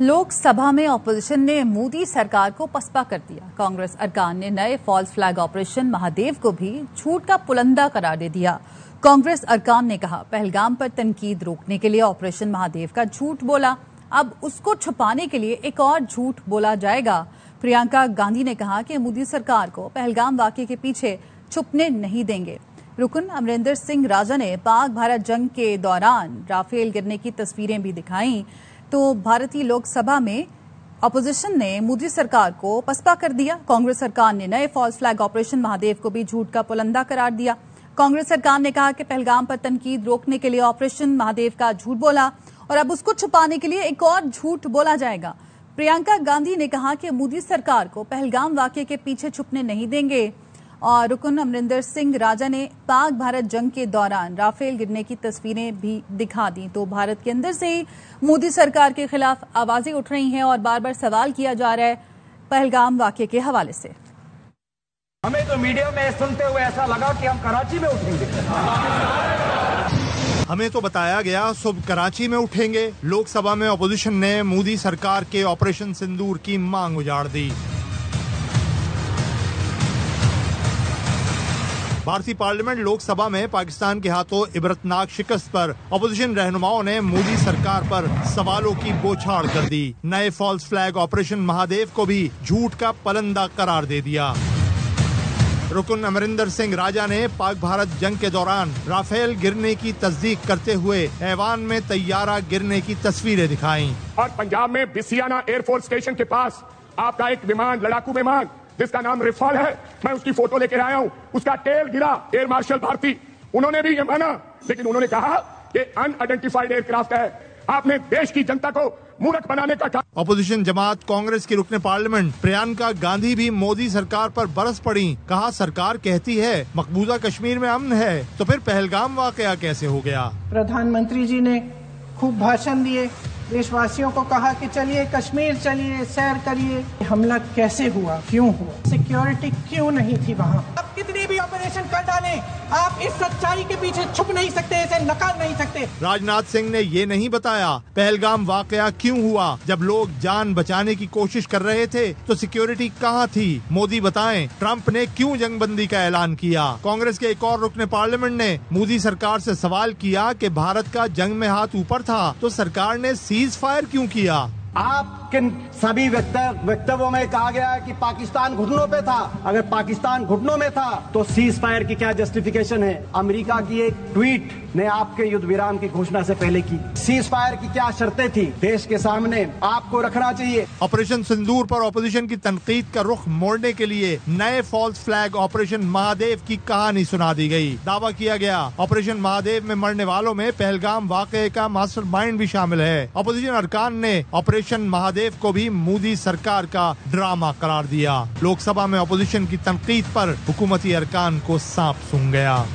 लोकसभा में ऑपोजिशन ने मोदी सरकार को पसपा कर दिया। कांग्रेस अरकान ने नए फॉल्स फ्लैग ऑपरेशन महादेव को भी झूठ का पुलंदा करार दे दिया। कांग्रेस अरकान ने कहा, पहलगाम पर तनकीद रोकने के लिए ऑपरेशन महादेव का झूठ बोला, अब उसको छुपाने के लिए एक और झूठ बोला जाएगा। प्रियंका गांधी ने कहा कि मोदी सरकार को पहलगाम वाकये के पीछे छुपने नहीं देंगे। रुकन अमरिंदर सिंह राजा ने पाक भारत जंग के दौरान राफेल गिरने की तस्वीरें भी दिखाई। तो भारतीय लोकसभा में अपोजिशन ने मोदी सरकार को पसपा कर दिया। कांग्रेस सरकार ने नए फॉल्स फ्लैग ऑपरेशन महादेव को भी झूठ का पुलंदा करार दिया। कांग्रेस सरकार ने कहा कि पहलगाम पर तनकीद रोकने के लिए ऑपरेशन महादेव का झूठ बोला और अब उसको छुपाने के लिए एक और झूठ बोला जाएगा। प्रियंका गांधी ने कहा कि मोदी सरकार को पहलगाम वाकये के पीछे छुपने नहीं देंगे। और रुकन अमरिंदर सिंह राजा ने पाक भारत जंग के दौरान राफेल गिरने की तस्वीरें भी दिखा दी। तो भारत के अंदर से ही मोदी सरकार के खिलाफ आवाजें उठ रही हैं और बार बार सवाल किया जा रहा है पहलगाम वाकये के हवाले से। हमें तो मीडिया में सुनते हुए ऐसा लगा कि हम कराची में उठेंगे। हमें तो बताया गया सुबह कराची में उठेंगे। लोकसभा में अपोजिशन ने मोदी सरकार के ऑपरेशन सिंदूर की मांग उजाड़ दी। भारतीय पार्लियामेंट लोकसभा में पाकिस्तान के हाथों इबरतनाक शिकस्त पर अपोजिशन रहनुमाओं ने मोदी सरकार पर सवालों की बौछार कर दी। नए फॉल्स फ्लैग ऑपरेशन महादेव को भी झूठ का पलंदा करार दे दिया। रुकन अमरिंदर सिंह राजा ने पाक भारत जंग के दौरान राफेल गिरने की तस्दीक करते हुए ऐवान में तैयारा गिरने की तस्वीरें दिखाई। और पंजाब में बिसियाना एयरफोर्स स्टेशन के पास आपका एक विमान, लड़ाकू विमान जिसका नाम रिफॉल है, मैं उसकी फोटो लेकर आया हूं। उसका टेल गिरा। एयर मार्शल भारती उन्होंने भी ये माना, लेकिन उन्होंने कहा कि अनआइडेंटिफाइड एयरक्राफ्ट है। आपने देश की जनता को मूर्ख बनाने का काम। अपोजिशन जमात कांग्रेस की रुकने पार्लियामेंट प्रियंका गांधी भी मोदी सरकार पर बरस पड़ी। कहा, सरकार कहती है मकबूजा कश्मीर में अमन है, तो फिर पहलगाम वाकया कैसे हो गया। प्रधानमंत्री जी ने खूब भाषण दिए, देशवासियों को कहा कि चलिए कश्मीर चलिए, सैर करिए। हमला कैसे हुआ, क्यों हुआ, सिक्योरिटी क्यों नहीं थी वहाँ। अब कितनी भी ऑपरेशन कर डालें, आप इस सच्चाई के पीछे छुप नहीं सकते, इसे नकार नहीं सकते। राजनाथ सिंह ने ये नहीं बताया पहलगाम वाकया क्यों हुआ। जब लोग जान बचाने की कोशिश कर रहे थे तो सिक्योरिटी कहाँ थी। मोदी बताएं, ट्रंप ने क्यों जंगबंदी का ऐलान किया। कांग्रेस के एक और रुकने पार्लियामेंट ने मोदी सरकार से सवाल किया कि भारत का जंग में हाथ ऊपर था तो सरकार ने सीज फायर क्यों किया। आपके सभी वक्तव्यों में कहा गया है कि पाकिस्तान घुटनों पे था। अगर पाकिस्तान घुटनों में था तो सीज फायर की क्या जस्टिफिकेशन है। अमेरिका की एक ट्वीट ने आपके युद्ध विराम की घोषणा से पहले की। सीज फायर की क्या शर्तें थी, देश के सामने आपको रखना चाहिए। ऑपरेशन सिंदूर पर ऑपोजिशन की तनकीद का रुख मोड़ने के लिए नए फॉल्स फ्लैग ऑपरेशन महादेव की कहानी सुना दी गई। दावा किया गया ऑपरेशन महादेव में मरने वालों में पहलगाम वाकये का मास्टरमाइंड भी शामिल है। अपोजिशन अरकान ने ऑपरेशन महादेव को भी मोदी सरकार का ड्रामा करार दिया। लोकसभा में अपोजिशन की तनकीद पर हुकूमती अरकान को सांप सूंघ गया।